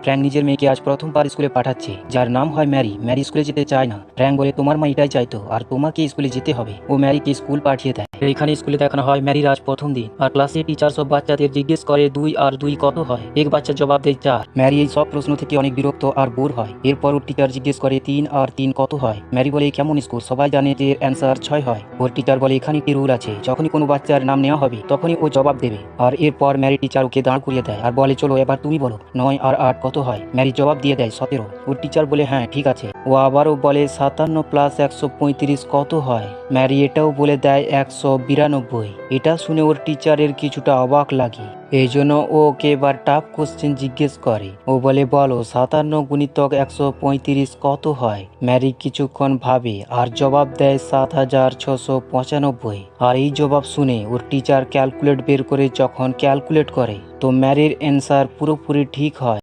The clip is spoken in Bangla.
ফ্র্যাঙ্ক নিজের মেয়েকে আজ প্রথমবার স্কুলে পাঠাচ্ছে, যার নাম হয় ম্যারি। ম্যারি স্কুলে যেতে চায় না। ফ্র্যাঙ্ক বলে তোমার মা এটাই চাইতো আর তোমাকে স্কুলে যেতে হবে। ও ম্যারিকে স্কুল পাঠিয়ে দেয়। এইখানে স্কুলে দেখানো হয় ম্যারির আজ প্রথম দিন, আর ক্লাসে টিচার সব বাচ্চাদের জিজ্ঞেস করে 2 আর 2 কত হয়। এক বাচ্চা জবাব দেয় 4। ম্যারি এই সব প্রশ্ন থেকে অনেক বিরক্ত আর বোর হয়। এরপর ওর টিচার জিজ্ঞেস করে 3 আর 3 কত হয়। ম্যারি বলে কেমন স্কুল, সবাই জানে যে এর অ্যান্সার 6 হয়। ওর টিচার বলে এখানে একটি রুল আছে, যখনই কোনো বাচ্চার নাম নেওয়া হবে তখনই ও জবাব দেবে। আর এরপর ম্যারি টিচার ওকে দাঁড় করিয়ে দেয় আর বলে চলো এবার তুমি বলো 9 আর 8 কত হয়। ম্যারি জবাব দিয়ে দেয় 17। ওর টিচার বলে হ্যাঁ ঠিক আছে। ও আবারও বলে 57 প্লাস 135 কত হয়। ম্যারি এটাও বলে দেয় 192। এটা শুনে ওর টিচারের কিছুটা অবাক লাগে। এই জন্য ও ওকে এবার টাফ কোশ্চেন জিজ্ঞেস করে। ও বলে বলো 57 গুণিতক 135 কত হয়। ম্যারি কিছুক্ষণ ভাবে আর জবাব দেয় 7695। আর এই জবাব শুনে ওর টিচার ক্যালকুলেট বের করে যখন ক্যালকুলেট করে তো ম্যারির অ্যান্সার পুরোপুরি ঠিক হয়।